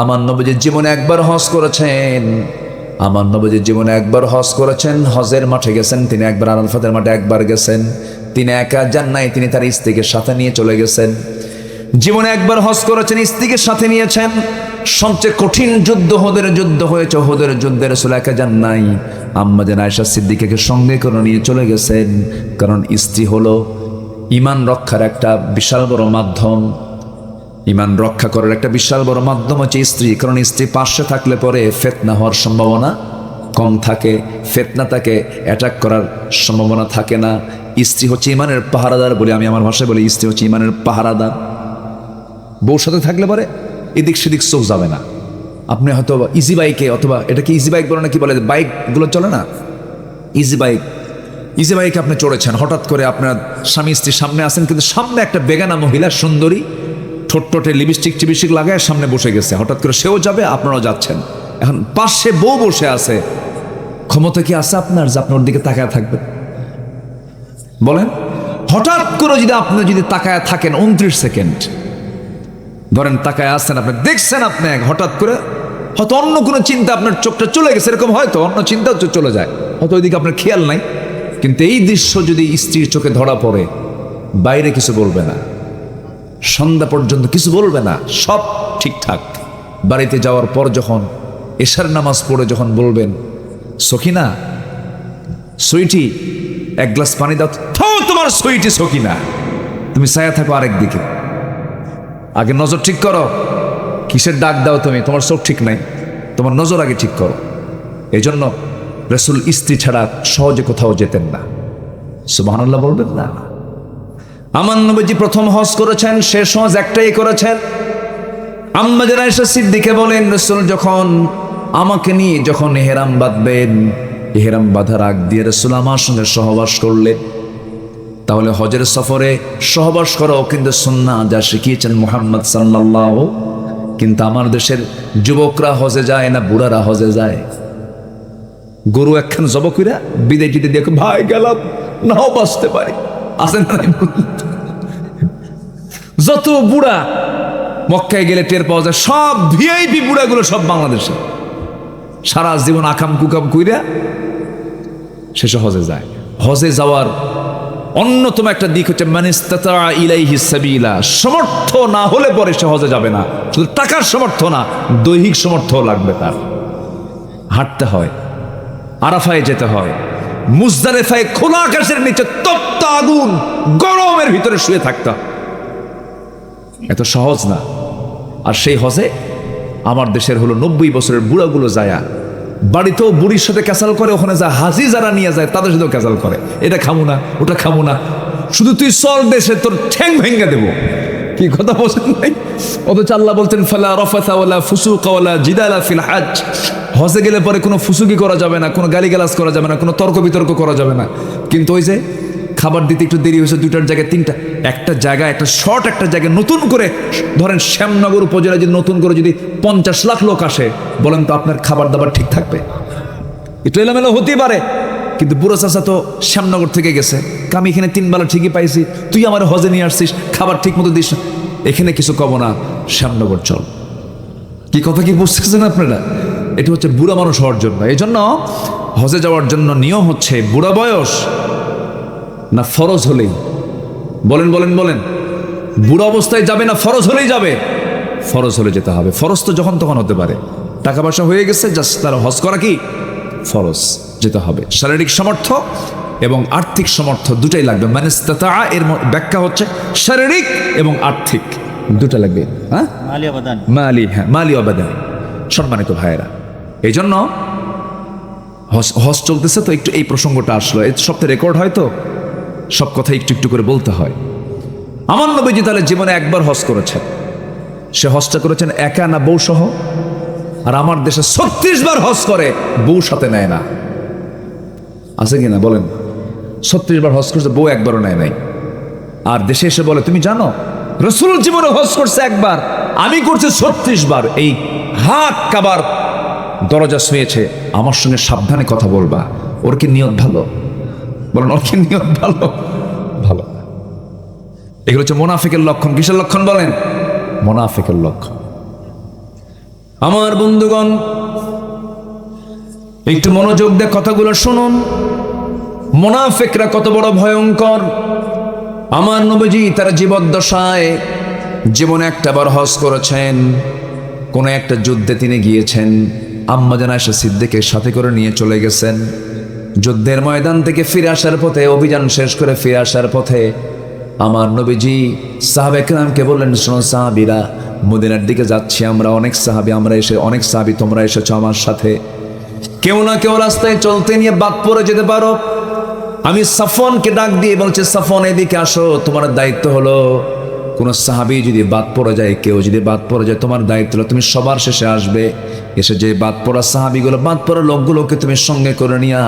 আমার নবীজি জীবনে একবার হজ করেছেন। আমার নবীজি জীবনে একবার হজ করেছেন, হজের মাঠে গেছেন তিনি একবার, আরাফাতের মাঠে একবার গেছেন। তিনি একা যান নাই, তিনি তার স্ত্রীকে সাথে নিয়ে চলে গেছেন। জীবনে একবার হজ করেছেন, স্ত্রীকে সাথে নিয়েছেন। সবচেয়ে কঠিন যুদ্ধ ওহুদের যুদ্ধ হয়েছে, ওহুদের যুদ্ধে রাসূল একা যান নাই, আম্মা জান আয়েশা সিদ্দিকাকে সঙ্গে করে নিয়ে চলে গেছেন। কারণ স্ত্রী হলো ঈমান রক্ষার একটা বিশাল বড় মাধ্যম। ঈমান রক্ষা করার একটা বিশাল বড় মাধ্যম হচ্ছে স্ত্রী। কারণ স্ত্রী পাশে থাকলে পরে ফিতনা হওয়ার সম্ভাবনা কম থাকে, ফিতনা তাকে অ্যাটাক করার সম্ভাবনা থাকে না। স্ত্রী হচ্ছে ঈমানের পাহারাদার বলে আমি আমার ভাষায় বলি, স্ত্রী হচ্ছে ঈমানের পাহারাদার। বউর সাথে থাকলে পরে এদিক সেদিক চোখ যাবে না। আপনি হয়তো ইজি বাইকে, অথবা এটাকে ইজি বাইক বলে না, কি বলে বাইকগুলো চলে না, ইজি বাইকে আপনি চড়েছেন, হঠাৎ করে আপনার স্বামী স্ত্রী সামনে আসেন, কিন্তু সামনে একটা বেগানা মহিলা সুন্দরী ঠোঁটে লিপস্টিক টিপস্টিক লাগায় সামনে বসে গেছে। হঠাৎ করে সেও যাবে, আপনারাও যাচ্ছেন। এখন পাশে বউ বসে আছে, ক্ষমতা কি আছে আপনার যে আপনার দিকে তাকায় থাকবেন? বলেন, হঠাৎ করে আপনি যদি তাকায় থাকেন 29 সেকেন্ড, ধরেন তাকায় আসছেন, আপনি দেখছেন, আপনি হঠাৎ করে হয়তো অন্য কোনো চিন্তা, আপনার চোখটা চলে গেছে, এরকম হয়তো অন্য চিন্তাও চলে যায়, হয়তো ওইদিকে আপনার খেয়াল নাই, কিন্তু এই দৃশ্য যদি স্ত্রীর চোখে ধরা পড়ে, বাইরে কিছু বলবে না, সন্ধ্যা পর্যন্ত কিছু বলবে না, সব ঠিকঠাক। বাড়িতে যাওয়ার পর যখন এশার নামাজ পড়ে যখন বলবেন, সখিনা সুইটি এক গ্লাস পানি দাও, তোমার সুইটি সখিনা, তুমি ছায়া থাকো আরেক দিকে, আগে নজর ঠিক করো, কিসের ডাক দাও তুমি, তোমার চোখ ঠিক নাই, তোমার নজর আগে ঠিক করো। এই জন্য রাসূল স্ত্রী ছাড়া সহজে কোথাও যেতেন না। সুবহানাল্লাহ বলবেন না? আমার নবীজি প্রথম হজ করেছেন, শেষ হজ একটাই করেছেন। আম্মা জান আয়েশা সিদ্দিকা বলেন, রাসূল যখন আমাকে নিয়ে যখন ইহরাম বাঁধবেন, ইহরাম বাঁধার আগ দিয়ে রাসূল আমার সঙ্গে সহবাস করলেন। তাহলে হজের সফরে সহবাস করাও কিন্তু সুন্নাহ, যা শিখিয়েছেন মুহাম্মদ সাল্লাল্লাহু। কিন্তু আমার দেশের যুবকরা হজে যায় না, বুড়ারা হজে যায়। গরু একখান জব কইরা বিদায় দিতে দেখো, ভাই গেলাম, নাও বাঁচতে পারি, আসেন না? যত বুড়া মক্কায় গেলে টের পাওয়া যায়, সব ভিআইপি বুড়াগুলো সব বাংলাদেশে, সারা জীবন আকাম কুকাম কইরা শেষে হজে যায়। হজে যাওয়ার অন্যতম একটা দিক হচ্ছে মানিস্তাতা ইলাইহি সাবিলা, সমর্থ না হলে পরে সে হজে যাবে না। শুধু টাকার সমর্থ না, দৈহিক সমর্থ লাগবে তার। হাঁটতে হয়, আরাফায় যেতে হয়, মুজদালিফায় খোলা আকাশের নিচে তপ্ত আগুন গরমের ভিতরে শুয়ে থাকতে, এত সহজ না। আর সেই হজে আমার দেশের হলো 90 বছরের বুড়াগুলো যায়া বাড়িতেও বুড়ির সাথে ক্যাসাল করে, ওখানে যা হাজি যারা নিয়ে যায় তাদের সাথেও ক্যাসাল করে, এটা খামু না, ওটা খামু না, শুধু তুই চল দেশে তোর ঠ্যাং ভেঙে দেবো। কি কথা বলছেন ভাই? অথচ আল্লাহ বলতেন ফালা রাফাথা ওয়ালা ফুসুকা ওয়ালা জিদালা ফিল হজ, হজে গেলে পরে কোনো ফুসুকি করা যাবে না, কোনো গালিগালাজ করা যাবে না, কোনো তর্ক বিতর্ক করা যাবে না। কিন্তু ওই যে খাবার দিতে একটু দেরি হয়েছে, 2টার জায়গায় 3টা, একটা জায়গায় একটা শর্ট একটা জায়গায় নতুন করে, ধরেন শ্যামনগর উপজেলায় যদি নতুন করে যদি 50 লাখ লোক আসে, বলেন তো আপনার খাবার দাবার ঠিক থাকবে? একটু এলোমেলো হতেই পারে, কিন্তু বুড়ো চাচা তো শ্যামনগর থেকে গেছে, আমি এখানে 3 বেলা ঠিকই পাইছি, তুই আমার হজে নিয়ে আসছিস, খাবার ঠিক মতো দিস, এখানে কিছু কব না, শ্যামনগর চল। কি কথা কি বুঝতেছেন আপনারা? এটা হচ্ছে বুড়া মানুষ হওয়ার জন্য। এই জন্য হজে যাওয়ার জন্য নিয়ম হচ্ছে বুড়া বয়স না ফরজ হলেই, বলেন বলেন বলেন, বুড়া অবস্থায় যাবে না ফরজ হলেই যাবে? ফরজ হলে যেতে হবে। ফরজ তো যখন তখন হতে পারে, টাকা পয়সা হয়ে গেছে, জাস্ট তার হজ করা কি ফরজ, যেতে হবে। শারীরিক সামর্থ্য এবং আর্থিক সামর্থ্য দুটাই লাগবে। মানে ইসতাতা এর ব্যাখ্যা হচ্ছে শারীরিক এবং আর্থিক দুটা লাগবে। হ্যাঁ, মালি অবাদান। সম্মানিত ভাইয়েরা, এই জন্য হজ চলতেছে তো একটু এই প্রসঙ্গটা আসলো, এই সপ্তাহে রেকর্ড হয় তো সব কথা একটু একটু করে বলতে হয়। আমার নবীজি তাহলে জীবনে একবার হজ করেছেন, সে হজটা করেছেন একা না বউ সহ? আর আমার দেশে 36 বার হজ করে, বউ সাথে নেয় না, আছে কিনা বলেন? 36 বার হজ করছে, বউ একবারও নেয় নাই। আর দেশে এসে বলে, তুমি জানো রাসূল জীবনে হজ করছে একবার, আমি করছি 36 বার। এই হাত কাবার দরজা ছুঁয়েছে, আমার সঙ্গে সাবধানে কথা বলবা, ওর কি নিয়ত ভালো? বলেন, ওর কি নিয়ত ভালো? ভালো। এগুলো হচ্ছে মুনাফিকের লক্ষণ। কিসের লক্ষণ বলেন? মুনাফিকের লক্ষণ। আমার বন্ধুগণ, একটু মনোযোগ দিয়ে কথাগুলো শুনুন। মুনাফিকরা কত বড় ভয়ঙ্কর। আমার নবীজি তার জীবদ্দশায় জীবনে একটাবার হজ করেছেন, কোন একটা যুদ্ধে তিনি গিয়েছেন। আম্মা জান আয়েশা সিদ্দিকের সাথে করে নিয়ে চলে গেছেন। যুদ্ধের ময়দান থেকে ফিরে আসার পথে, অভিযান শেষ করে ফিরে আসার পথে আমার নবীজি সাহাবে কেরামকে বললেন, শোনো সাহাবীরা, মদিনার দিকে যাচ্ছি আমরা, অনেক সাহাবী তোমরা এসেছো আমার সাথে। কেউ না কেউ রাস্তায় চলতে নিয়ে বাদ পড়ে যেতে পারো। আমি সাফওয়ানকে ডাক দিয়ে বলছি, সাফওয়ান এদিকে আসো, তোমার দায়িত্ব হলো কোন সাহাবী যদি বাদ পড়ে যায়, কেউ যদি বাদ পড়ে যায়, তোমার দায়িত্ব হলো তুমি সবার শেষে আসবে। এসে যে বাদ পড়া সাহাবীগুলো, বাদ পড়া লোকগুলোকে তুমি সঙ্গে করে নিয়া,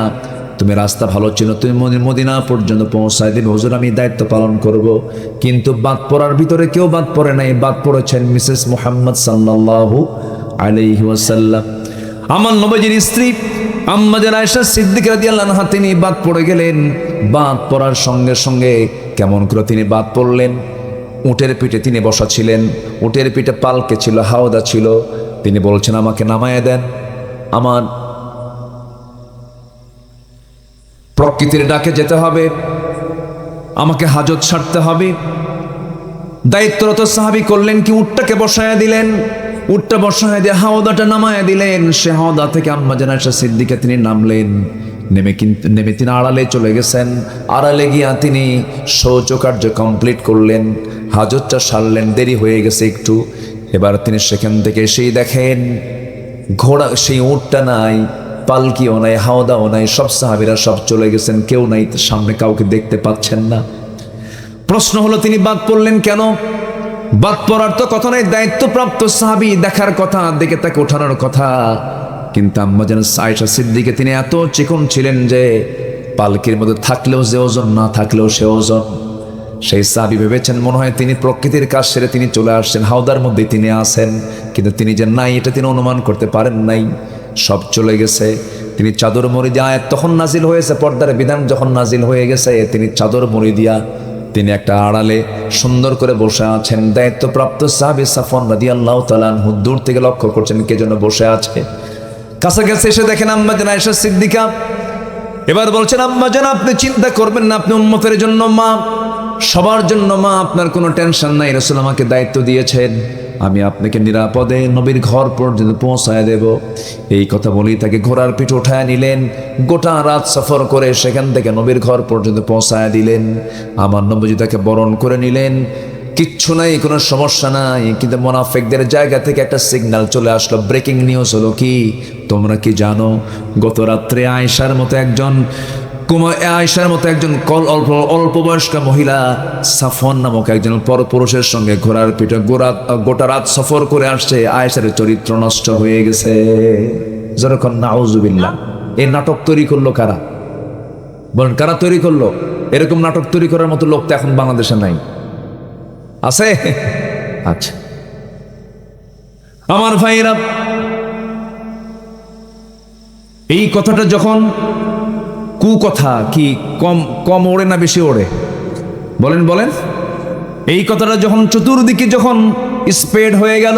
তুমি রাস্তা ভালো ছিল, তুমি মদিনা পর্যন্ত পৌঁছায় দেবে। হুজুর আমি দায়িত্ব পালন করব। কিন্তু বাদ পড়ার ভিতরে কেউ বাদ পড়ে নাই, বাদ পড়েছেন মিসেস মুহাম্মদ সাল্লাল্লাহু আলাইহি ওয়াসাল্লাম, আমার নবীজির স্ত্রী আম্মা জান আয়েশা সিদ্দিকা রাদিয়াল্লাহু আনহা। তিনি বাদ পড়ে গেলেন। বাদ পড়ার সঙ্গে সঙ্গে কেমন করে তিনি বাদ পড়লেন? উটের পিঠে তিনি বসা ছিলেন, উটের পিঠে পালকে ছিল, হাওদা ছিল। তিনি বলছেন, আমাকে নামায় দেন, আমার প্রকৃতির ডাকে যেতে হবে, আমাকে হাজত ছাড়তে হবে। দায়িত্বরত সাহাবী করলেন কি, উটটাকে বসায়া দিলেন, উটটা বসায় দিয়ে হাওদাটা নামায় দিলেন। সে হাওদা থেকে আম্মা জান আয়েশা সিদ্দিকা তিনি নামলেন। নেমে তিনি আড়ালে চলে গেছেন। আড়ালে গিয়া তিনি শৌচকার্য কমপ্লিট করলেন, হাজতটা সারলেন। দেরি হয়ে গেছে একটু। এবার তিনি সেখান থেকে এসেই দেখেন ঘোড়া, সেই উটটা নাই, পালকিও নাই, হাওদাও নাই, সব সাহাবীরা সব চলে গেছেন, কেউ নাই, সামনে কাউকে দেখতে পাচ্ছেন না। প্রশ্ন হলো তিনি বাদ পড়লেন কেন? বাদ পড়ার তো কথা নাই, দায়িত্বপ্রাপ্ত সাহাবী, দেখার কথা, দেখে তাকে ওঠানোর কথা। কিন্তু আম্মা জান আয়েশা সিদ্দিকা তিনি এত চিকন ছিলেন যে পালকির মধ্যে থাকলেও যে ওজন, না থাকলেও সে ওজন। সেই সাহাবী ভেবেছেন মনে হয় তিনি প্রকৃতির কাজ সেরে তিনি চলে আসছেন, হাওদার মধ্যে তিনি আছেন। কিন্তু তিনি যে নাই এটা তিনি অনুমান করতে পারেন নাই। সব চলে গেছে। তিনি চাদর মুড়ি দিয়ে, আয়াত তখন নাজিল হয়েছে, পর্দার বিধান যখন নাজিল হয়ে গেছে, তিনি চাদর মুড়ি দিয়া তিনি একটা আড়ালে সুন্দর করে বসে আছেন। দায়িত্বপ্রাপ্ত সাহাবী সাফওয়ান রাদিয়াল্লাহু তাআলা আনহু দূর থেকে লক্ষ্য করছেন কে যেন বসে আছে। কাছাকাছি এসে দেখেন আম্মা জান আয়েশা সিদ্দিকা। এবার বলছেন, আম্মা জান আপনি চিন্তা করবেন না, আপনি উম্মতের জন্য মা, সবার জন্য মা, আপনার কোনো টেনশন নাই। রাসূল আমাকে দায়িত্ব দিয়েছেন, আমি আপনাকে নিরাপদে নবীর ঘর পর্যন্ত পৌঁছায় দেব। এই কথা বলেই তাকে ঘোড়ার পিঠে উঠায় নিলেন। গোটা রাত সফর করে সেখান থেকে নবীর ঘর পর্যন্ত পৌঁছায় দিলেন। আমার নবীজি তাকে বরণ করে নিলেন, কিচ্ছু নাই, কোনো সমস্যা নাই। কিন্তু মুনাফিকদের জায়গা থেকে একটা সিগন্যাল চলে আসলো, ব্রেকিং নিউজ হলো কি, তোমরা কি জানো গত রাত্রে আয়েশার মতো একজন অল্প বয়স্ক মহিলা সাফওয়ান নামক একজন পরপুরুষের সঙ্গে ঘোড়ার পিঠে গোটা রাত সফর করে আসছে, আয়েশার চরিত্র নষ্ট হয়ে গেছে। যখন নাউজুবিল্লাহ। এই নাটক তৈরি করলো কারা? বলেন কারা তৈরি করলো? এরকম নাটক তৈরি করার মতো লোক তো এখন বাংলাদেশে নাই, আছে? আচ্ছা আমার ভাইরা, এই কথাটা যখন কুকথা কি কম ওড়ে না বেশি ওড়ে? বলেন এই কথাটা যখন চতুর্দিকে যখন স্প্রেড হয়ে গেল,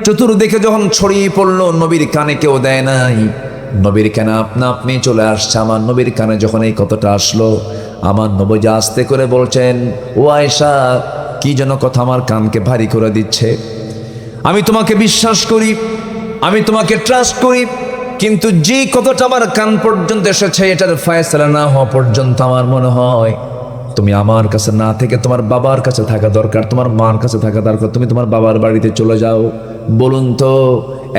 চতুর্দিকে যখন ছড়িয়ে পড়লো, নবীর কানে কেউ দেয় নাই, নবীর কানে আপনা আপনি চলে আসছে। আমার নবীর কানে যখন এই কথাটা আসলো, আমার নবী আস্তে করে বলছেন, ও আয়েশা, কি যেন কথা আমার কানকে ভারী করে দিচ্ছে। আমি তোমাকে বিশ্বাস করি, আমি তোমাকে ট্রাস্ট করি, কিন্তু যে কথাটা আমার কান পর্যন্ত এসেছে, এটার ফয়সালা না হওয়া পর্যন্ত আমার মনে হয় তুমি আমার কাছে না থেকে তোমার বাবার কাছে থাকা দরকার, তোমার মার কাছে থাকা দরকার। তুমি তোমার বাবার বাড়িতে চলে যাও। বলুন তো,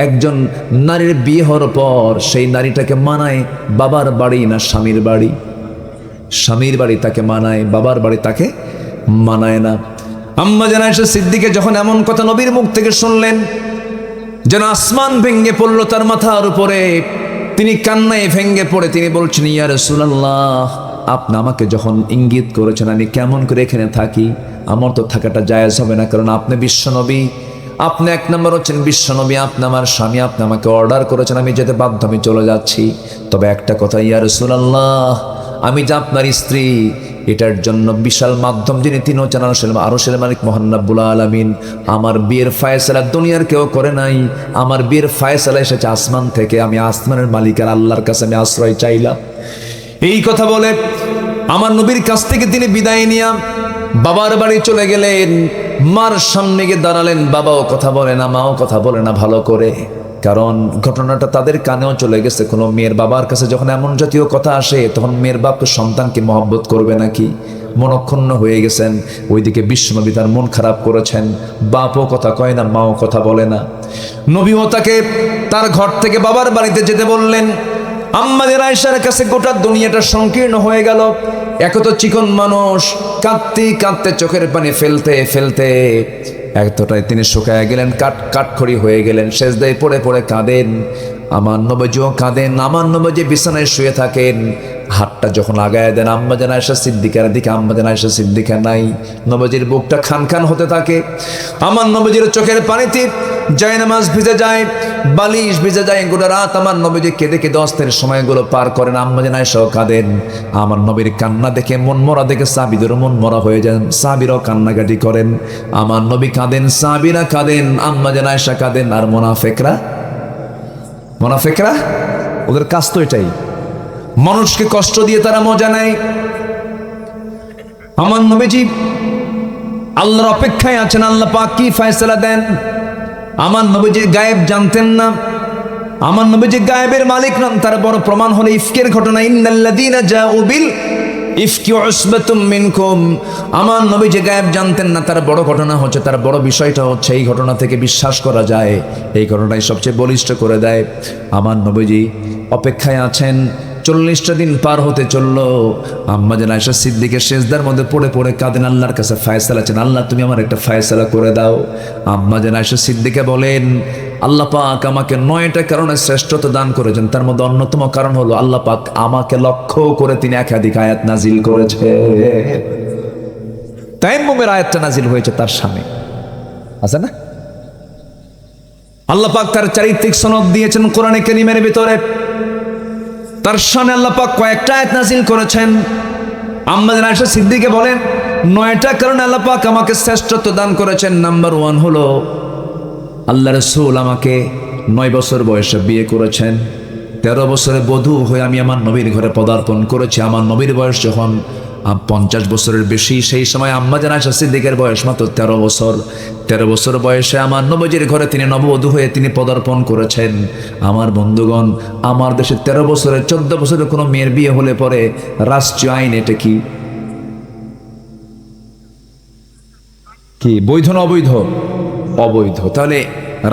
একজন নারীর বিয়ে হওয়ার পর সেই নারীটাকে মানায় বাবার বাড়ি না স্বামীর বাড়ি? স্বামীর বাড়ি তাকে মানায়, বাবার বাড়ি তাকে মানায় না। আম্মা জান আয়েশা সিদ্দিকা যখন এমন কথা নবীর মুখ থেকে শুনলেন, যেন আসমান ভেঙে পড়লো তার মাথার উপরে। তিনি কান্নায় ভেঙে পড়ে তিনি বলছেন, ইয়া রাসূলুল্লাহ, আপনি আমাকে যখন ইঙ্গিত করেছেন আমি কেমন করে এখানে থাকি, আমার তো থাকাটা জায়েজ হবে না, কারণ আপনি বিশ্বনবী, আপনি এক নম্বর হচ্ছেন বিশ্বনবী, আপনি আমার স্বামী, আপনি আমাকে অর্ডার করেছেন, আমি যেতে বাধ্য, আমি চলে যাচ্ছি। তবে একটা কথা, ইয়া রাসূলুল্লাহ, আমি যে আপনার স্ত্রী, এটার জন্য বিশাল মাধ্যম যিনি তিন ও চার আরশের মালিক মহান রব্বুল আলামিন। আমার বিয়ের ফায়সালা দুনিয়ার কেউ করে নাই, আমার বিয়ের ফায়সালা এসেছে আসমান থেকে। আমি আসমানের মালিকের আল্লাহর কাছে আমি আশ্রয় চাইলাম। এই কথা বলে আমার নবীর কাছ থেকে তিনি বিদায় নিয়ে বাবার বাড়ি চলে গেলেন। মার সামনে গিয়ে দাঁড়ালেন। বাবাও কথা বলে না, মাও কথা বলে না ভালো করে, কারণ ঘটনাটা তাদের কানেও চলে গেছে। কোনো মেয়ের বাবার কাছে যখন এমন জাতীয় কথা আসে, তখন মেয়ের বাপ তো সন্তানকে মহব্বত করবে নাকি? মনক্ষুণ্ণ হয়ে গেছেন। ওইদিকে বিশ্বনবী তার মন খারাপ করেছেন। বাপও কথা কয় না, মাও কথা বলে না। নবীও তাকে তার ঘর থেকে বাবার বাড়িতে যেতে বললেন। আম্মাদের আয়েশার কাছে গোটা দুনিয়াটা সংকীর্ণ হয়ে গেল। এক তো চিকন মানুষ, কাঁদতে কাঁদতে চোখের পানি ফেলতে ফেলতে এতটাই তিনি শুকায় গেলেন, কাঠখড়ি হয়ে গেলেন। সেজদায় পড়ে পড়ে কাঁদেন। আমার নবীও কাঁদেন। আমার নবী বিছানায় শুয়ে থাকেন। হাতটা যখন আগায় দেন আম্মা জান আয়েশা সিদ্দিকার দিকে, আম্মা জান আয়েশা সিদ্দিকা নাই। নবীর বুকটা খান খান হতে থাকে। আমার নবীর চোখের পানিতে জায়নামাজ ভিজে যায়, বালিশ ভিজে যায়। গোটা রাত আমার নবীজি কেঁদে কেঁদে অস্থির সময়গুলো পার করেন। আম্মা জান আয়েশাও কাঁদেন। আমার নবীর কান্না দেখে, মন মরা দেখে সাহাবীদেরও মন মরা হয়ে যান। সাহাবীরাও কান্নাকাটি করেন। আমার নবী কাঁদেন, সাহাবীরা কাঁদেন, আম্মা জান আয়েশা কাঁদেন। আর মুনাফিকরা ওদের কাজ তো এটাই, মানুষকে কষ্ট দিয়ে তারা মজা নেয়। আমার নবীজি আল্লাহর অপেক্ষায় আছেন, আল্লাহ পাক কি ফয়সালা দেন। আমার নবীজি গায়েব জানতেন না, আমার নবীজি গায়েবের মালিক নন। তার বড় প্রমাণ হলো ইফকের ঘটনা। ইন্নাল্লাযীনা জাউ বিল ইফকি উসবাতুম মিনকুম। আমার নবীজি গায়েব জানতেন না। তার বড় ঘটনা হচ্ছে, তার বড় বিষয়টা হচ্ছে, এই ঘটনা থেকে বিশ্বাস করা যায়, এই ঘটনাই সবচেয়ে বলিষ্ঠ করে দেয়। আমার নবীজি অপেক্ষায় আছেন। 40টা দিন পার হতে চলল। আম্মা জান আয়েশা সিদ্দিকের সেজদার মধ্যে পড়ে পড়ে কাঁদেন, আল্লাহর কাছে ফায়সালা চান, আল্লাহ তুমি আমার একটা ফায়সালা করে দাও। আম্মা জান আয়েশা সিদ্দিকা বলেন, আল্লাহ পাক আমাকে 9টা কারণে শ্রেষ্ঠত্ব দান করেছেন। তার মধ্যে অন্যতম কারণ হলো আল্লাহ পাক আমাকে লক্ষ্য করে তিনি একাধিক আয়াত নাজিল করেছে। তায়াম্মুমের আয়াতটা নাজিল হয়েছে তার সামনে, আছে না? আল্লাহ পাক তার চারিত্রিক সনদ দিয়েছেন কোরআনে কারীমের ভিতরে। তার সামনে আল্লাহ পাক কয়েকটা আয়াত নাজিল করেছেন। আম্মা জান আয়েশা সিদ্দিকা বলেন, 9টা কারণে আল্লাহ পাক আমাকে শ্রেষ্ঠত্ব দান করেছেন। নাম্বার 1 হলো আল্লাহ রাসূল আমাকে 9 বছর বয়সে বিয়ে করেছেন। 13 বছরে বধূ হয়ে আমি আমার নবীর ঘরে পদার্পণ করেছি। আমার নবীর বয়স যখন 50 বছরের বেশি, সেই সময় আম্মা জান আয়েশা সিদ্দিকার বয়স মাত্র 13 বছর। 13 বছর বয়সে আমার নবীর ঘরে তিনি নববধূ হয়ে তিনি পদার্পণ করেছেন। আমার বন্ধুগণ, আমার দেশে 13 বছরের 14 বছরের কোনো মেয়ের বিয়ে হলে পরে রাষ্ট্রীয় আইন এটা কি বৈধ না অবৈধ? অবৈধ। তাহলে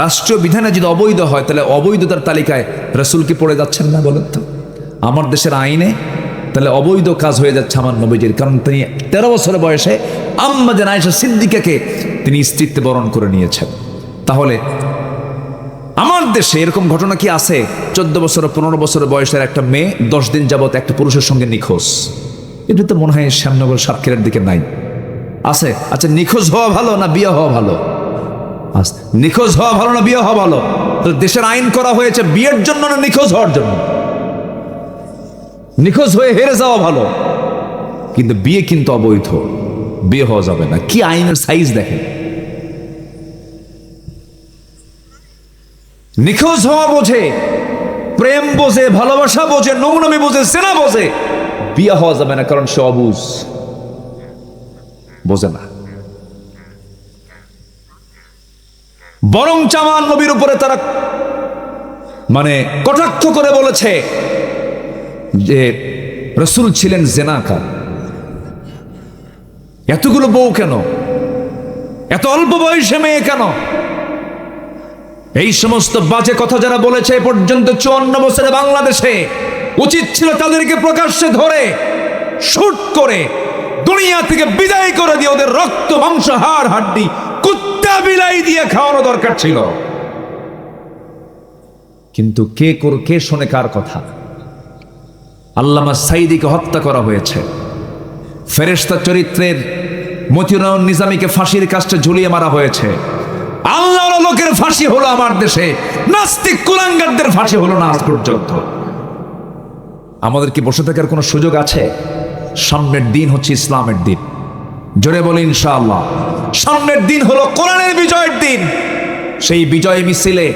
রাষ্ট্রীয় বিধানে যদি অবৈধ হয়, তাহলে অবৈধতার তালিকায় রাসূল কি পড়ে যাচ্ছেন না বলেন তো? আমার দেশের আইনে তাহলে অবৈধ কাজ হয়ে যাচ্ছে আমার নবীজির, কারণ তিনি 13 বছরের বয়সে আম্মা জান আয়েশা সিদ্দিকাকে তিনি স্ত্রীত্বে বরণ করে নিয়েছেন। তাহলে আমার দেশে এরকম ঘটনা কি আছে? 14 বছর 15 বছরের বয়সের একটা মেয়ে 10 দিন যাবত একটা পুরুষের সঙ্গে নিখোঁজ। এটা তো মনে হয় শ্যামনগর সাতক্ষীরার দিকে নাই, আছে? আচ্ছা, নিখোঁজ হওয়া ভালো না বিয়ে হওয়া ভালো? নিখোঁজ হওয়া ভালো না বিয়ে হওয়া ভালো? তো দেশের আইন করা হয়েছে বিয়ের জন্য না নিখোঁজ হওয়ার জন্য? নিখোঁজ হয়ে হেরে যাওয়া ভালো, কিন্তু বিয়ে কিন্তু অবৈধ, বিয়ে হওয়া যাবে না। কি আইনের সাইজ দেখেন। নিখোঁজ হওয়া বোঝে, প্রেম বোঝে, ভালোবাসা বোঝে, নোংরামি বোঝে, সেনা বোঝে, বিয়ে হওয়া যাবে না, কারণ সে অবুঝ, বোঝে না। বরং আমার নবীর উপরে তারা কটাক্ষ করে বলেছে যে রাসূল ছিলেন জেনাকার। এতগুলো বউ কেন? এত অল্প বয়সে মেয়ে কেন? এই সমস্ত বাজে কথা যারা বলেছে এ পর্যন্ত 54 বছরে বাংলাদেশে, উচিত ছিল তাদেরকে প্রকাশ্যে ধরে শুট করে দুনিয়া থেকে বিদায় করে দিয়ে ওদের রক্ত মাংস হাড় হাড্ডি কুত্তা বিলাই দিয়ে খাওয়ানো দরকার ছিল। কিন্তু কে শোনে কার কথা? আল্লামা সাইদিকে হত্যা করা হয়েছে। ফেরেশতা চরিত্রের মতিউর নিজামীকে ফাঁসির কাস্টে ঝুলিয়ে মারা হয়েছে। আল্লাহর লোকের ফাঁসি হলো আমার দেশে, নাস্তিক কুলাঙ্গারদের ফাঁসি হলো না আজ পর্যন্ত। আমাদের কি বসে থাকার কোনো সুযোগ আছে? সামনের দিন হচ্ছে ইসলামের দিন, জোরে বলি ইনশাআল্লাহ। সামনের দিন হলো কোরআনের বিজয়ের দিন। সেই বিজয় মিছিলে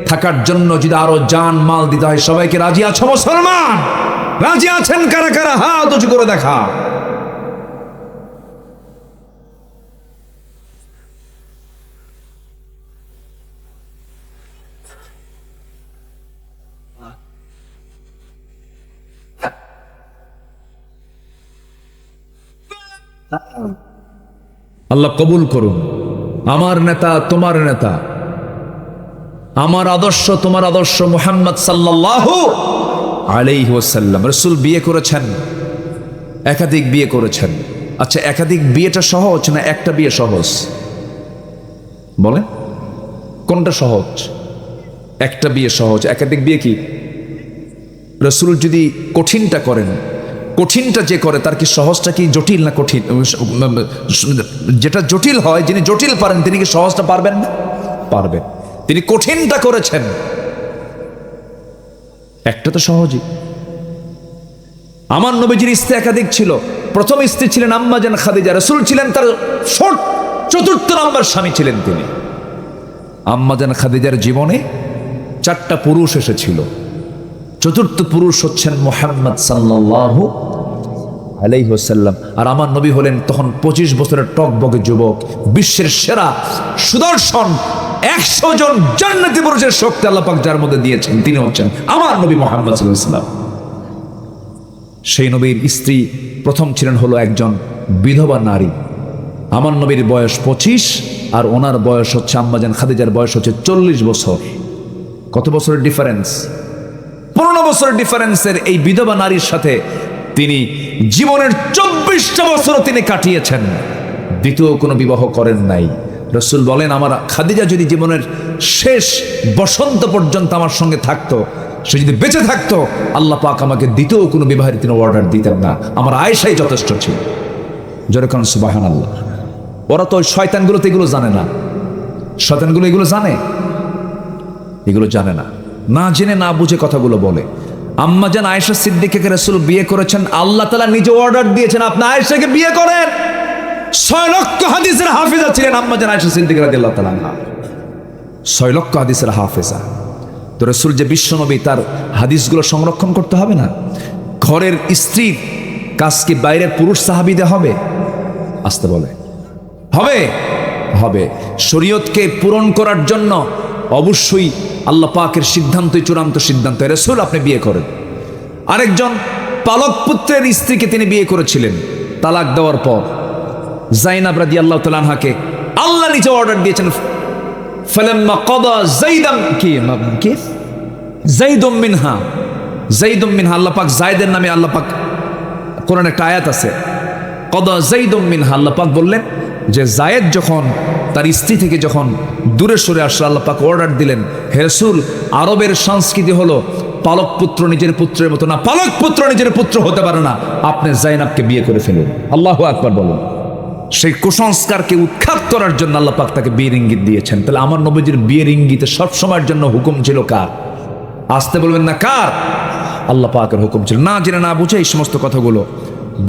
থাকার জন্য যদি আরো জান মাল দিতে হয়, সবাইকে রাজি আছো মুসলমান? রাজি আছেন কারা কারা? হাত উঁচু করে দেখা। আল্লাহ কবুল করুন। আমার নেতা তোমার নেতা, আমার আদর্শ তোমার আদর্শ, মুহাম্মদ সাল্লাল্লাহু আলাইহি ওয়াসাল্লাম। রাসূল বিয়ে করেছেন, একাধিক বিয়ে করেছেন। আচ্ছা, একাধিক বিয়েটা সহজ না একটা বিয়ে সহজ? বলেন কোনটা সহজ? একটা বিয়ে সহজ, একাধিক বিয়ে কি? রাসূল যদি কঠিনটা করেন, কঠিনটা যে করে তার কি সহজটা কি জটিল না কঠিন? যেটা জটিল হয়, যিনি জটিল পারেন তিনি কি সহজটা পারবেন না? পারবেন। তিনি কঠিনটা করেছেন, একটা তো সহজই। আমার নবীজির স্ত্রী একাধিক ছিল। প্রথম স্ত্রী ছিলেন আম্মা জান খাদিজা, রাসূল ছিলেন তার চতুর্থ নাম্বার স্বামী ছিলেন তিনি। আম্মা জান খাদিজার জীবনে 4টা পুরুষ এসেছিল, চতুর্থ পুরুষ হচ্ছেন মুহাম্মদ সাল্লাল্লাহু আলাইহি ওয়াসাল্লাম। আর আমার নবী হলেন তখন 25 বছরের টকবকে যুবক, বিশ্বের সেরা সুদর্শন 100 জন জান্নাতি পুরুষের শক্তি আল্লাহ পাক যার মধ্যে দিয়েছেন তিনি হচ্ছেন আমার নবী মুহাম্মদ সাল্লাল্লাহু আলাইহি ওয়াসাল্লাম। সেই নবীর স্ত্রী প্রথম ছিলেন হলো একজন বিধবা নারী। আমার নবীর বয়স 25 আর ওনার বয়স হচ্ছে, আম্মা জান খাদিজার বয়স হচ্ছে 40 বছর। কত বছরের ডিফারেন্স? 15 বছরের ডিফারেন্সের এই বিধবা নারীর সাথে তিনি জীবনের 24টা বছরও তিনি কাটিয়েছেন, দ্বিতীয় কোনো বিবাহ করেন নাই। রাসূল বলেন, আমার খাদিজা যদি জীবনের শেষ বসন্ত পর্যন্ত আমার সঙ্গে থাকতো, সে যদি বেঁচে থাকতো, আল্লাহ পাক আমাকে দ্বিতীয় কোনো বিবাহের তিনি অর্ডার দিতেন না। আমার আয়েশাই যথেষ্ট ছিল। জোরে কারণ সুবহানাল্লাহ। ওরা তো শয়তানগুলো তো এগুলো জানে না। শয়তানগুলো এগুলো জানে? এগুলো জানে না, না জেনে না বুঝে কথাগুলো বলে। আম্মা জান আয়েশা সিদ্দিকাকে রাসূল বিয়ে করেছেন, আল্লাহ তাআলা নিজে অর্ডার দিয়েছেন আপনি আয়েশাকে বিয়ে করেন। 6 লক্ষ হাদিসের হাফেজা ছিলেন আম্মা জান আয়েশা সিদ্দিকা রাদিয়াল্লাহু তাআলা আনহা। 6 লক্ষ হাদিসের হাফেজা। তো রাসূল যে বিশ্বনবী, তার হাদিসগুলো সংরক্ষণ করতে হবে না? ঘরের স্ত্রীর কাজ কি বাইরের পুরুষ সাহাবীদের হবে? আসতে বলে হবে, হবে। শরীয়তকে পূরণ করার জন্য অবশ্যই আল্লাহ পাকের সিদ্ধান্তই চূড়ান্ত সিদ্ধান্ত। রাসূল আপনি বিয়ে করেন। আরেকজন পালক পুত্রের স্ত্রীকে তিনি বিয়ে করেছিলেন। তালাক দেওয়ার পর যায়নাব রাদিয়াল্লাহু তাআলা আনহাকে আল্লাহ নিজে অর্ডার দিয়েছেন, ফালাম্মা কাদা যায়দান কি যায়দুম মিনহা, যায়দুম মিনহা, আল্লাহ পাক যায়েদের নামে আল্লাহ পাক কোরআনে একটা আয়াত আছে, কাদা যায়দুম মিনহা। আল্লাহ পাক বললেন যে যায়েদ যখন তার স্ত্রী থেকে যখন দূরে সরে আসলো, আল্লাহ পাক অর্ডার দিলেন, হে রাসূল, আরবের সংস্কৃতি হলো পালক পুত্র নিজের পুত্রের মতো না, পালক পুত্র নিজের পুত্র হতে পারে না, আপনি যায়নাবকে বিয়ে করে ফেলুন। আল্লাহু আকবার বলুন। সেই কুসংস্কারকে উৎখাত করার জন্য আল্লাহ পাক তাকে বিয়ের ইঙ্গিত দিয়েছেন। তাহলে আমার নবীজির বিয়ের ইঙ্গিতে সবসময়ের জন্য হুকুম ছিল কার? আসতে বলবেন না কার? আল্লাহ পাকের হুকুম ছিল। না জেনে না বুঝে এই সমস্ত কথাগুলো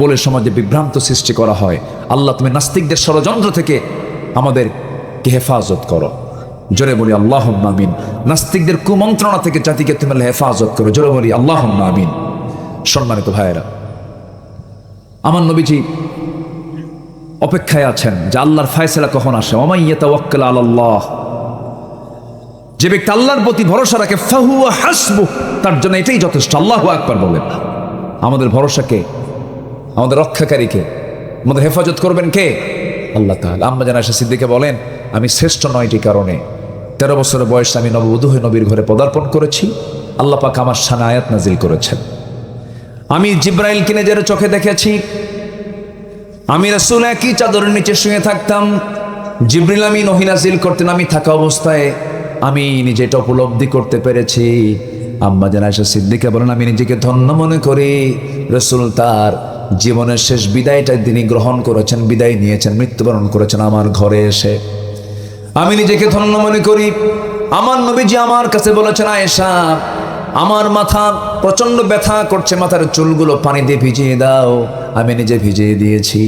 বলে সমাজে বিভ্রান্ত সৃষ্টি করা হয়। আল্লাহ তুমি নাস্তিকদের ষড়যন্ত্র থেকে আমাদেরকে হেফাজত করো। জোরে বলি আল্লাহুম্মা আমিন। নাস্তিকদের কুমন্ত্রণা থেকে জাতিকে তুমি হেফাজত করো। জোরে বলি আল্লাহুম্মা আমিন। সম্মানিত ভাইয়েরা, আমার নবীজি অপেক্ষায় আছেন যে আল্লাহর ফয়সালা কখন আসে। ওমান ইয়াতাওয়াক্কাল আলাল্লাহ, যে ব্যক্তি আল্লাহর প্রতি ভরসা রাখে, ফাহুয়া হাসবু, তার জন্য এটাই যথেষ্ট। আল্লাহু আকবার বলেন। আমাদের ভরসাকে, আমাদের রক্ষাকারীকে, আমাদের হেফাজত করবেন কে? আল্লাহ তাআলা। আম্মা জান আয়েশা সিদ্দিকা বলেন, আমি শ্রেষ্ঠ 9টি কারণে 13 বছরের বয়সে আমি নববধূ হয়ে নবীর ঘরে পদার্পণ করেছি। আল্লাহ পাক আমার শানে আয়াত নাজিল করেছেন। আমি জিব্রাইলকে নিজের চোখে দেখেছি। আমি রাসূল একই চাদরের নিচে শুয়ে থাকতাম, জিবরিল আমিন ওহী নাজিল করতেন, আমি থাকা অবস্থায় আমি নিজে এটা উপলব্ধি করতে পেরেছি। আম্মা জান আয়েশা সিদ্দিকা বলেন, আমি নিজেকে ধন্য মনে করি, রাসূল তার জীবনের শেষ বিদায়টা তিনি গ্রহণ করেছেন, বিদায় নিয়েছেন, মৃত্যুবরণ করেছেন আমার ঘরে এসে। আমি নিজেকে ধন্য মনে করি। আমার নবীজি আমার কাছে বলেছেন, আয়েশা আমার মাথা প্রচন্ড ব্যথা করছে, মাথার চুলগুলো পানি দিয়ে ভিজিয়ে দাও। আমি নিজে ভিজিয়ে দিয়েছি।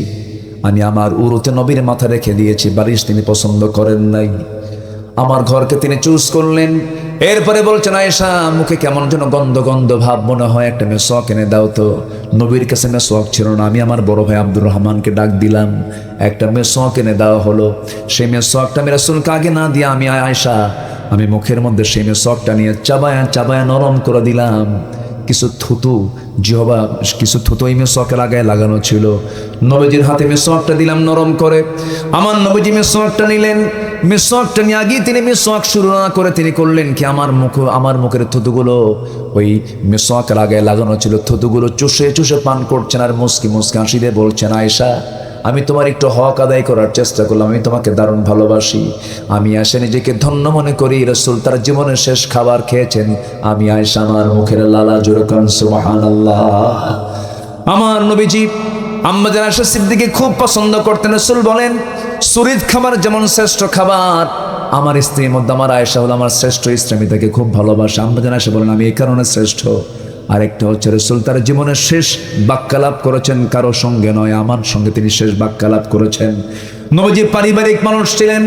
আমি আমার উরুতে নবীর মাথা রেখে দিয়েছি। বালিশ তিনি পছন্দ করেন নাই, আমার ঘরকে তিনি চুজ করলেন। এরপরে বলছেন, আয়েশা মুখে কেমন যেন গন্ধ গন্ধ ভাব মনে হয়, একটা মেসওয়াক এনে দাও তো। নবীর কাছে মেসওয়াক ছিল না। আমি আমার বড় ভাই আব্দুর রহমানকে ডাক দিলাম, একটা মেসওয়াক এনে দেওয়া হলো। সেই মেসওয়াকটা আমি রাসূলকে আগে না দিয়ে আমি মুখের মধ্যে সেই মেসওয়াকটা নিয়ে চাবায়া চাবায়া নরম করে দিলাম। কিছু থুতু কিছু থুতু এই মেসওয়াকের লাগায় লাগানো ছিল। নবীজির হাতে মেসওয়াকটা দিলাম নরম করে। আমার নবীজি মেসওয়াকটা নিলেন। মেসওয়াকটা নিয়ে আগে তিনি মেসওয়াক শুরু না করে তিনি করলেন কি, আমার মুখের থুতুগুলো ওই মেসওয়াকের লাগায় লাগানো ছিল, থুতুগুলো চুষে চুষে পান করছেন আর মুস্কি মুস্কি হাসি দিয়ে বলছেন, আয়েশা আমি তোমার একটু হক আদায় করার চেষ্টা করলাম, আমি তোমাকে দারুণ ভালোবাসি। আমি আয়েশা নিজেকে ধন্য মনে করি, রাসূল তার জীবনের শেষ খাবার খেয়েছেন। আমি আয়েশা আমার মুখের লালা জোরে কান সুবহানাল্লাহ। আমার নবীজি আম্মা জান আয়েশা সিদ্দিকে খুব পছন্দ করতেন। রাসূল বলেন, সুরিদ খাবার যেমন শ্রেষ্ঠ খাবার, আমার স্ত্রীর মধ্যে আমার আয়েশা হলো আমার শ্রেষ্ঠ স্ত্রী, আমি তাকে খুব ভালোবাসি। আম্মা জান আয়েশা বলেন, আমি এই কারণে শ্রেষ্ঠ। আরেকটা হচ্ছে রাসূল তার জীবনের শেষ বাক্যালাপ করেছেন কারো সঙ্গে নয়, আমার সঙ্গে তিনি শেষ বাক্যালাপ করেছেন। নবীজি পারিবারিক মানুষ ছিলেন,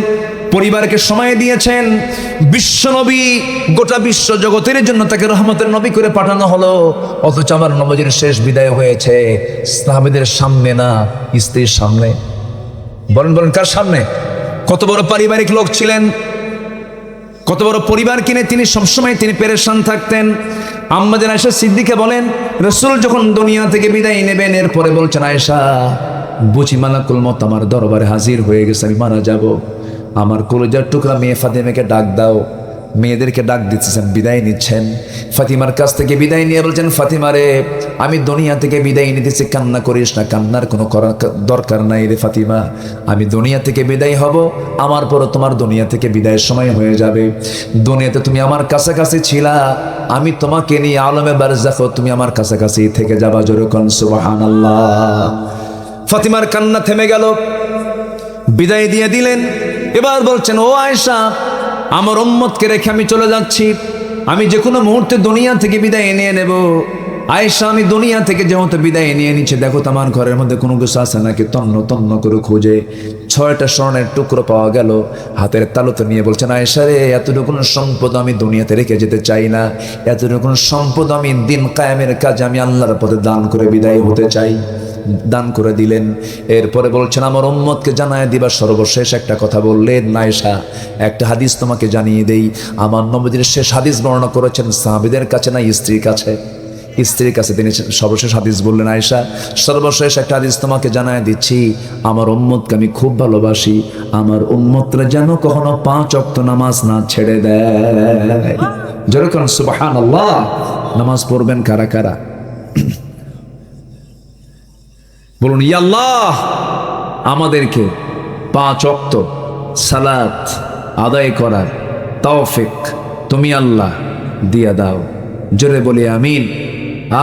পরিবারকে সময় দিয়েছেন। বিশ্বনবী, গোটা বিশ্ব জগতের জন্য তাকে রহমতের নবী করে পাঠানো হলো, অথচ আমার নবীজির শেষ বিদায় হয়েছে সাহাবীদের সামনে না, স্ত্রীর সামনে। বলেন কার সামনে? কত বড় পারিবারিক লোক ছিলেন, কত বড় পরিবার কিনে তিনি সবসময় তিনি পেরেশান থাকতেন। আম্মা জান আয়েশা সিদ্দিকা বলেন, রাসূল যখন দুনিয়া থেকে বিদায় নেবেন, এরপরে বলছেন, আয়েশা বুঝি মালাকুল মত আমার দরবারে হাজির হয়ে গেছে, আমি মারা যাব। আমার কলিজার টুকরা মেয়ে ফাতিমাকে ডাক দাও। মেয়েদেরকে ডাক দিচ্ছেন, বিদায় নিচ্ছেন। ফাতিমার কাছ থেকে বিদায় নিয়ে বলছেন, ফাতিমা রে আমি দুনিয়া থেকে বিদায় নিতেছি, কান্না করিস না, কান্নার কোনো দরকার নাই রে ফাতিমা। আমি দুনিয়া থেকে বিদায় হব, আমার পর তোমার দুনিয়া থেকে বিদায়ের সময় হয়ে যাবে। দুনিয়াতে তুমি আমার কাছাকাছি ছিলা, আমি তোমাকে নিয়ে আলমে বারজাখ, তুমি আমার কাছাকাছি থেকে যাবা। জোরে কোন সুবহানাল্লাহ। ফাতিমার কান্না থেমে গেল, বিদায় দিয়ে দিলেন। এবার বলছেন, ও আয়েশা আমার উম্মতকে রেখে আমি চলে যাচ্ছি, আমি যে কোনো মুহূর্তে দুনিয়া থেকে বিদায় নিয়ে নেব। আয়েশা আমি দুনিয়া থেকে যেহেতু বিদায় নিয়ে নিচ্ছে, দেখো তো আমার ঘরের মধ্যে কোনো কিছু আছে নাকি। তন্ন তন্ন করে খুঁজে 6টা স্বর্ণের টুকরো পাওয়া গেল, হাতের তালুতে নিয়ে বলছেন, আয়েশা রে এতটুকু সম্পদ আমি দুনিয়াতে রেখে যেতে চাই না, এতটুকু সম্পদ আমি দিন কায়েমের কাজে আমি আল্লাহর পথে দান করে বিদায় হতে চাই। দান করে দিলেন। এরপরে বলছেন, আমার উম্মতকে জানায় দিবা। সর্বশেষ একটা কথা বললেন, আয়েশা একটা হাদিস তোমাকে জানিয়ে দেই। আমার নবীজির শেষ হাদিস বর্ণনা করেছেন সাহাবীদের কাছে না স্ত্রীর কাছে? স্ত্রীর কাছে তিনি সর্বশেষ হাদিস বললেন, আয়েশা সর্বশেষ একটা হাদিস তোমাকে জানায় দিচ্ছি, আমার উম্মতকে আমি খুব ভালোবাসি, আমার উম্মতরা যেন কখনো 5 ওয়াক্ত নামাজ না ছেড়ে দেয়। যেরকম সুবহানাল্লাহ। নামাজ পড়বেন কারা কারা? বলুন, ইয়া আল্লাহ আমাদেরকে 5 ওয়াক্ত সালাত আদায় করার তৌফিক তুমি আল্লাহ দিয়া দাও। জোরে বলি আমিন,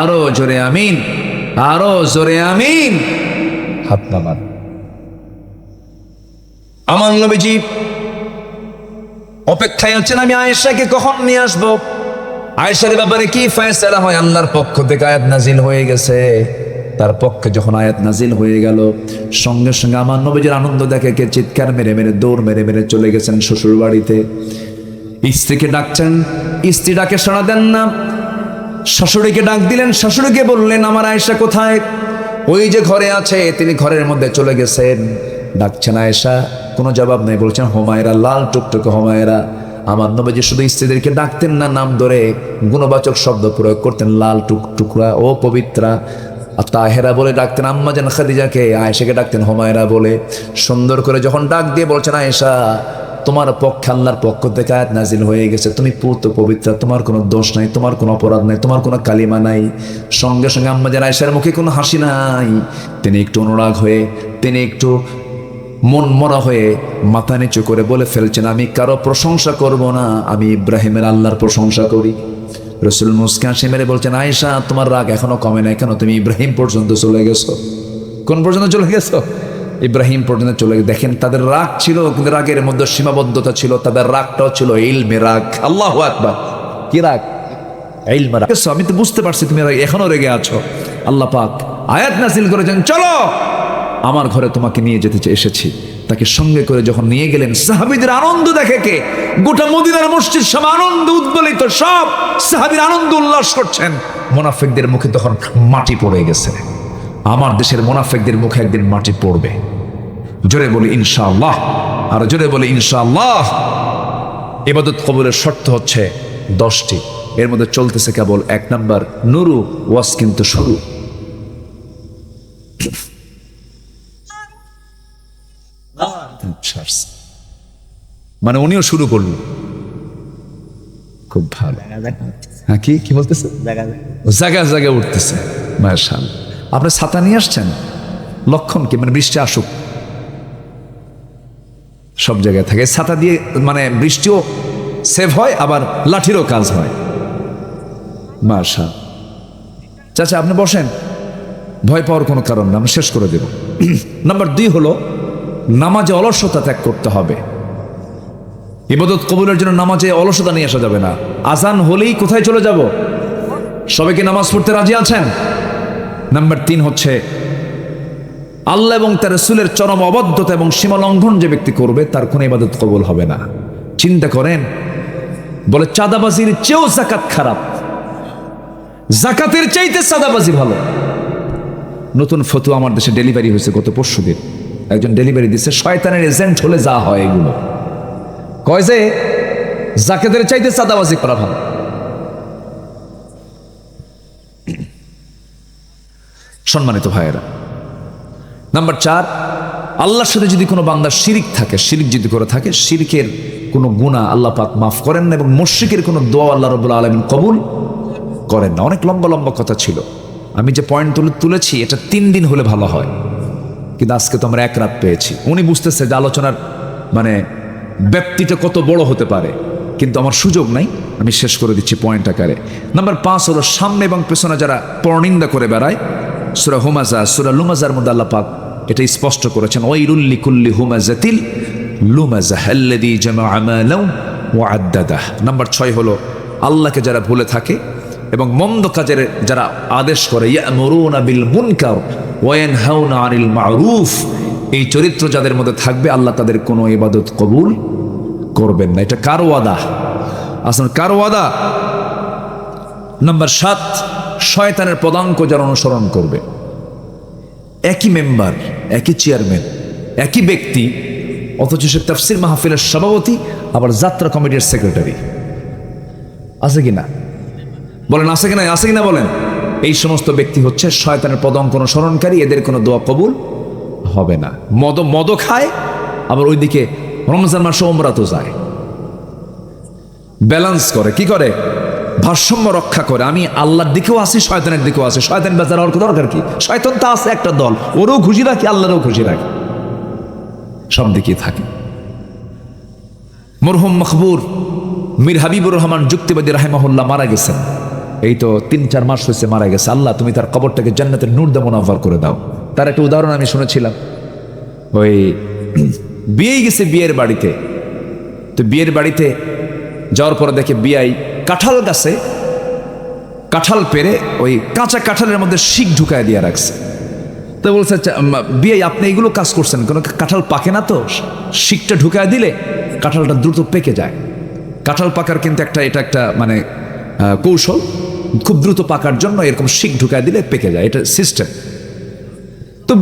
আরো জোরে আমিন, আরো জোরে আমিন। হাত নামান। আমার নবীজি অপেক্ষায় আছেন আমি আয়েশাকে কখন নিয়ে আসবো। আয়েশার ব্যাপারে কি ফয়সালা হয়, আল্লাহর পক্ষ থেকে আয়াত নাজিল হয়ে গেছে। তার পক্ষে যখন আয়াত নাজিল হয়ে গেল, সঙ্গে সঙ্গে আমার নবীজির আনন্দ দেখে কে চিৎকার মেরে মেরে দৌড় মেরে মেরে চলে গেছেন শ্বশুর বাড়িতে। স্ত্রীকে ডাকছেন, স্ত্রী ডাকে সাড়া দেন না। শাশুড়িকে ডাক দিলেন, শাশুড়িকে বললেন, আমার আয়েশা কোথায়? ওই যে ঘরে আছে। তিনি ঘরের মধ্যে চলে গেছেন। ডাকছেন আয়েশা, কোনো জবাব নেই। বলছেন, হোমায়রা, লাল টুকটুকে হোমায়রা। আমার নবীজি শুধু স্ত্রীদেরকে ডাকতেন না, নাম ধরে গুণবাচক শব্দ প্রয়োগ করতেন। লাল টুকটুকরা, ও পবিত্রা, তাহেরা বলে ডাকতেন। আম্মা জান খাদিজাকে, আয়েশাকে ডাকতেন হোমায়রা বলে। সুন্দর করে যখন ডাক দিয়ে বলছেন, আয়েশা তোমার পক্ষে আল্লাহর পক্ষ থেকে আয়াত নাজিল হয়ে গেছে, তুমি পুত পবিত্রা, তোমার কোনো দোষ নাই, তোমার কোনো অপরাধ নাই, তোমার কোনো কালিমা নাই। সঙ্গে সঙ্গে আম্মা জান আয়েশার মুখে কোনো হাসি নাই। তিনি একটু অনুরাগ হয়ে, তিনি একটু মন মরা হয়ে মাথা নিচু করে বলে ফেলছেন, আমি কারো প্রশংসা করব না, আমি ইব্রাহিমের আল্লাহর প্রশংসা করি। রাসূল মুস্কি হাসি মেরে বলছেন, আয়েশা তোমার রাগ এখনো কমে নাই কেন? তুমি ইব্রাহিম পর্যন্ত চলে গেছো। কোন পর্যন্ত চলে গেছো? ইব্রাহিম পর্যন্ত চলে গেছে। দেখেন তাদের রাগ ছিল, কিন্তু রাগের মধ্যে সীমাবদ্ধতা ছিল। তাদের রাগটাও ছিল ইলমে রাগ। আল্লাহু আকবার। কি রাগ? ইলম রাখছো। আমি তো বুঝতে পারছি তুমি এখনো রেগে আছো। আল্লাহ পাক আয়াত নাযিল করেছেন, চলো আমার ঘরে তোমাকে নিয়ে যেতে এসেছি। তাকে সঙ্গে করে যখন নিয়ে গেলেন, সাহাবীদের আনন্দ দেখে কে, গোটা মদিনার মসজিদ সব আনন্দ উদ্বেলিত, সব সাহাবীর আনন্দ উল্লাস করছেন। মুনাফিকদের মুখে তখন মাটি পড়ে গেছে। আমার দেশের মুনাফিকদের মুখে একদিন মাটি পড়বে। জোরে বলি ইনশাআল্লাহ, আর জোরে বলি ইনশাআল্লাহ। ইবাদত কবুলের শর্ত হচ্ছে 10টি, এর মধ্যে চলতেছে কেবল 1 নাম্বার নুরু, ওয়াজ কিন্তু শুরু। মানে উনিও শুরু করলেন, খুব ভালো। হ্যাঁ, কি বলতেছে? জায়গা জায়গা উঠতেছে, মাশাআল্লাহ। আপনি ছাতা নিয়ে আসছেন, লক্ষণ কি? মানে বৃষ্টি আসুক, সব জায়গায় থাকে ছাতা দিয়ে, মানে বৃষ্টিও সেভ হয়, আবার লাঠিরও কাজ হয়। মাশাআল্লাহ। চাচা আপনি বসেন, ভয় পাওয়ার কোনো কারণ না, আমি শেষ করে দেব। নাম্বার 2 হলো নামাজে অলসতা ত্যাগ করতে হবে। ইবাদত কবুলের জন্য নামাজে অলসতা নিয়ে আসা যাবে না। আজান হলেই কোথায় চলে যাব? সবাইকে নামাজ পড়তে রাজি আছেন? নাম্বার 3 হচ্ছে আল্লাহ এবং তার রাসূলের চরম অবাধ্যতা এবং সীমা লঙ্ঘন যে ব্যক্তি করবে তার কোনো ইবাদত কবুল হবে না। চিন্তা করেন, বলে চাঁদাবাজির চেয়েও যাকাত খারাপ, যাকাতের চাইতে চাঁদাবাজি ভালো। নতুন ফতোয়া আমার দেশে ডেলিভারি হয়েছে গত পরশুদিন। একজন ডেলিভারি দিচ্ছে, শয়তানের এজেন্ট হলে যা হয় এগুলো কয় যে যাকাতের চাইতে চাঁদাবাজি করা ভালো। সম্মানিত ভাইয়েরা, নাম্বার 4, আল্লাহর সাথে যদি কোনো বান্দার শিরিক থাকে, শিরিক যদি করে থাকে, শিরিকের কোনো গুনাহ আল্লাহ পাক মাফ করেন না, এবং মুশরিকের কোনো দোয়া আল্লাহ রাব্বুল আলামিন কবুল করেন না। অনেক লম্বা লম্বা কথা ছিল, আমি যে পয়েন্ট তুলেছি এটা 3 দিন হলে ভালো হয়, কিন্তু আজকে তো আমরা 1 রাত পেয়েছি। উনি বুঝতেছে যে আলোচনার মানে ব্যাপ্তিটা কত বড় হতে পারে, কিন্তু আমার সুযোগ নাই, আমি শেষ করে দিচ্ছি পয়েন্ট আকারে। নাম্বার 5 হলো সামনে এবং পেছনে যারা পরনিন্দা করে বেড়ায়, সূরা হুমাজা, সূরা লুমাজার মধ্যে আল্লাহ পাক এটা স্পষ্ট করেছেন, ওয়াইলুল লিকুল্লি হুমাজাতিল লুমাজাহ আল্লাযী জামাআ মালান ওয়া আদ্দাদাহ। নাম্বার 6 হলো আল্লাহকে যারা ভুলে থাকে এবং মন্দ কাজের যারা আদেশ করে, ইয়ামুরুনা বিল মুনকার ওয়া ইয়ানহাউনা আনিল মারুফ, এই চরিত্র যাদের মধ্যে থাকবে আল্লাহ তাদের কোনো ইবাদত কবুল করবেন না। এটা কার ওয়াদা? আসলে কার ওয়াদা? নাম্বার 7, শয়তানের পদাঙ্ক যারা অনুসরণ করবে। একই মেম্বার, একই চেয়ারম্যান, একই ব্যক্তি, অথচ সে তাফসীর মাহফিলের সভাপতি, আবার যাত্রা কমিটির সেক্রেটারি। আছে কিনা বলেন? আছে কিনা? আছে কিনা বলেন? এই সমস্ত ব্যক্তি হচ্ছে শয়তানের পদাঙ্ক অনুসরণকারী, এদের কোনো দোয়া কবুল হবে না। মদ খায়, আবার ওইদিকে রমজান মাসে উমরাতে যায়, ব্যালেন্স করে, কি করে? ভারসাম্য রক্ষা করে। আমি আল্লাহর দিকেও আছি, শয়তানের দিকেও আছি। শয়তান বেচার হওয়ার দরকার কি? শয়তান তো আছে একটা দল, ওরও খুশি রাখি, আল্লাহরও খুশি রাখি, সব দিকেই থাকে। মরহুম মখবুর মীর হাবিবুর রহমান যুক্তিবাদী রাহিমাহুল্লাহ মারা গেছেন, এই তো 3-4 মাস হয়েছে মারা গেছে। আল্লাহ তুমি তার কবরটাকে জান্নাতের নূর দিয়ে মুনাফফার করে দাও। তার একটা উদাহরণ আমি শুনেছিলাম, ওই বিয়েই গেছে বিয়ের বাড়িতে, তো বিয়ের বাড়িতে যাওয়ার পরে দেখে বিয়াই কাঁঠাল গাছে কাঁঠাল পেরে ওই কাঁচা কাঁঠালের মধ্যে শিক ঢুকায় দিয়ে রাখছে। তো বলছে, বিয়াই আপনি এগুলো কাজ করছেন, কোনো কাঁঠাল পাকে না তো, শিকটা ঢুকায় দিলে কাঁঠালটা দ্রুত পেকে যায়। কাঁঠাল পাকার কিন্তু এটা একটা মানে কৌশল, খুব দ্রুত পাকার জন্য এরকম শিক ঢুকায় দিলে পেকে যায়, এটা সিস্টেম। তো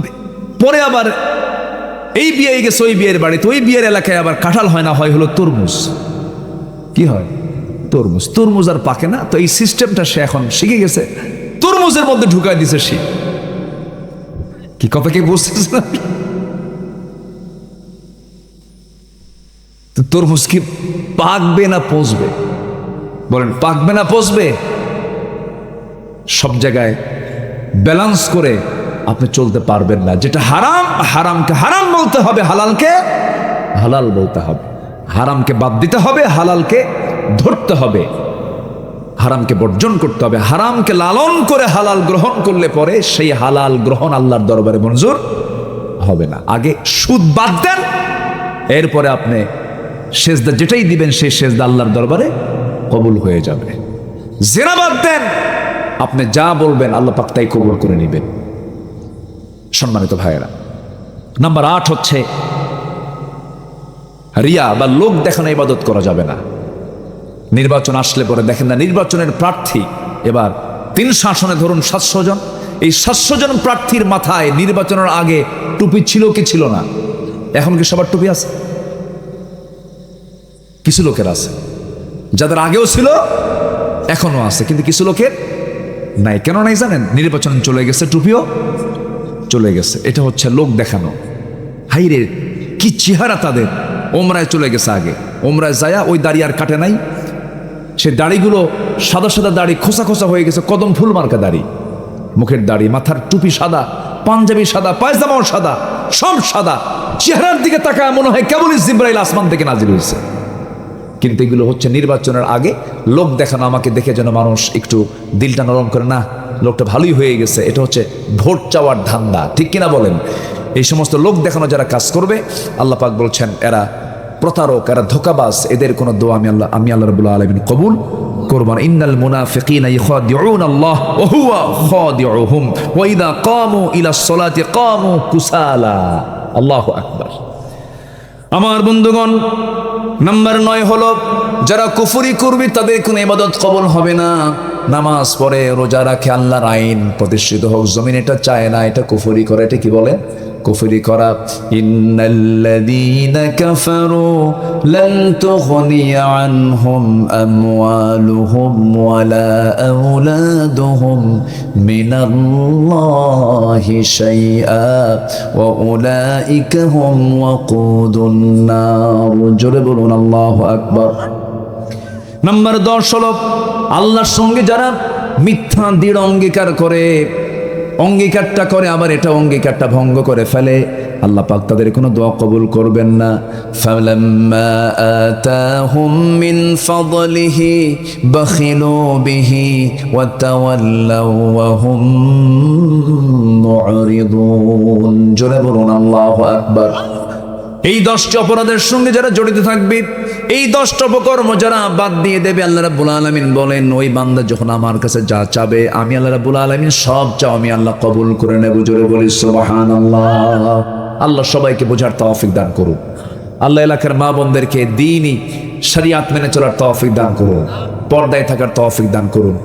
পরে আবার এই বিয়ে গেছে ওই বিয়ের বাড়িতে, ওই বিয়ের এলাকায় আবার কাঁঠাল হয় না, হয় হলো তরমুজ। কি হয়? তরমুজ। তরমুজ আর পাকে না, তো এই সিস্টেমটা সে এখন শিখে গেছে, তরমুজের মধ্যে ঢুকায় দিছে সে। কি কথা কি বুঝতেছে না? তরমুজ কি পাকবে না পচবে? বলেন, পাকবে না পচবে? সব জায়গায় ব্যালেন্স করে আপনি চলতে পারবেন না। যেটা হারাম, হারামকে হারাম বলতে হবে, হালালকে হালাল বলতে হবে। হারামকে বাদ দিতে হবে, হালালকে ধরতে হবে। হারামকে বর্জন করতে হবে। হারামকে লালন করে হালাল গ্রহণ করলে পরে সেই হালাল গ্রহণ আল্লাহর দরবারে মঞ্জুর হবে না। আগে সুদ বাদ দেন, এরপরে আপনি সেজদা যেটাই দিবেন সেই সেজদা আল্লাহর দরবারে কবুল হয়ে যাবে। জিনা বাদ দেন, আপনি যা বলবেন আল্লাহ পাক তাই কবুল করে নেবেন। সম্মানিত ভাইয়েরা, নাম্বার 8 হচ্ছে রিয়া বা লোক দেখানো ইবাদত করা যাবে না। নির্বাচন আসলে পরে দেখেন না, নির্বাচনের প্রার্থী এবার 300 আসনে ধরুন 700 জন, এই 700 জন প্রার্থীর মাথায় নির্বাচনের আগে টুপি ছিল কি ছিল না? এখন কি সবার টুপি আছে? কিছু লোকের আছে, যাদের আগেও ছিল এখনো আছে, কিন্তু কিছু লোকের নাই। কেন নাই জানেন? নির্বাচন চলে গেছে, টুপিও চলে গেছে। এটা হচ্ছে লোক দেখানো। হাইরে কি চেহারা তাদের! ওমরায় চলে গেছে আগে, ওমরায় যায়া ওই দাড়ি আর কাটে নাই, সে দাড়িগুলো সাদা সাদা দাড়ি খোসা খোসা হয়ে গেছে, কদম ফুল মার্কা দাড়ি, মুখের দাড়ি, মাথার টুপি সাদা, পাঞ্জাবি সাদা, পায়জামাও সাদা, সব সাদা। চেহারার দিকে তাকায় মনে হয় কেবলই জিবরাইল আসমান থেকে নাজিল হয়েছে। কিন্তু এগুলো হচ্ছে নির্বাচনের আগে লোক দেখানো। আমাকে দেখে যেন মানুষ একটু দিলটা নরম করে, না লোকটা ভালোই হয়ে গেছে। এটা হচ্ছে ভোট চাওয়ার ধান্দা, ঠিক কিনা বলেন? এই সমস্ত লোক দেখানো যারা কাজ করবে, আল্লাহ পাক বলছেন এরা প্রতারক, এরা ধোঁকাবাজ, এদের কোনো দোয়া আমি আল্লাহ রাব্বুল আলামিন কবুল করব না। ইন্নাল মুনাফিকিনা ইখাদিউনা আল্লাহ ওয়া হুয়া খাদিউহুম ওয়া ইযা কামু ইলাস সালাতি কামু কুসালা। আল্লাহু আকবার। আমার বন্ধুগণ, নাম্বার 9 হলো যারা কুফরি করবে তাদের কোনো ইবাদত কবুল হবে না। নামাজ পড়ে, রোজা রাখে, আল্লাহর আইন প্রতিষ্ঠিত হোক জমিন, এটা চায় না, এটা কুফরি করে। এটা কি বলে? কুফরি করা। ইন্নাল্লাযীনা কাফারু লান তুগনিয়া আনহুম আমওয়ালুহুম ওয়ালা আওলাদুহুম মিনাল্লাহি শাইআ ওয়া উলাইকা হুম ওয়াকুদুন নার। জোরে বলুন আল্লাহু আকবার। নাম্বার 10 হলো আল্লাহর সঙ্গে যারা মিথ্যা দৃঢ় অঙ্গীকার করে, অঙ্গীকারটা করে আবার এটা অঙ্গীকারটা ভঙ্গ করে ফেলে, আল্লাহ পাক তাদের কোনো দোয়া কবুল করবেন না। ফালাম্মা আতাহুম মিন ফাদলিহি বাখিলু বিহি ওয়া তাওয়াল্লাউ ওয়া হুম মুরিদুন। জোরে বলুন আল্লাহু আকবার। এই 10টি অপরাধের সঙ্গে যারা জড়িত থাকবে, এই 10টা অপকর্ম যারা বাদ দিয়ে দেবে, আল্লাহ রাব্বুল আলামিন বলেন ওই বান্দা যখন আমার কাছে যা চাবে আমি আল্লাহ রাব্বুল আলামিন সব চাও আমি আল্লাহ কবুল করে নেব। জোরে বলি সুবহানাল্লাহ। আল্লাহ সবাইকে বোঝার তৌফিক দান করুন। আল্লাহ এলাকার মা বোনদেরকে দ্বীনি শরিয়াত মেনে চলার তৌফিক দান করুন, পর্দায় থাকার তৌফিক দান করুন।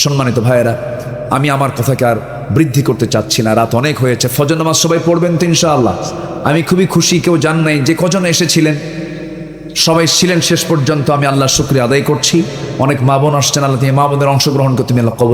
সম্মানিত ভাইয়েরা, আমি আমার কথাকে আর বৃদ্ধি করতে চাচ্ছি না, রাত অনেক হয়েছে। ফজর নামাজ সবাই পড়বেন তো ইনশাআল্লাহ। আমি খুবই খুশি, কেউ জান নাই যে কজন এসেছিলেন, সবাই ছিলেন শেষ পর্যন্ত। আমি আল্লাহর শুকরিয়া আদায় করছি। অনেক মা বোন আসছেন, আল্লাহ মা বোনদের অংশগ্রহণ করতে আমি আল্লাহ কবুল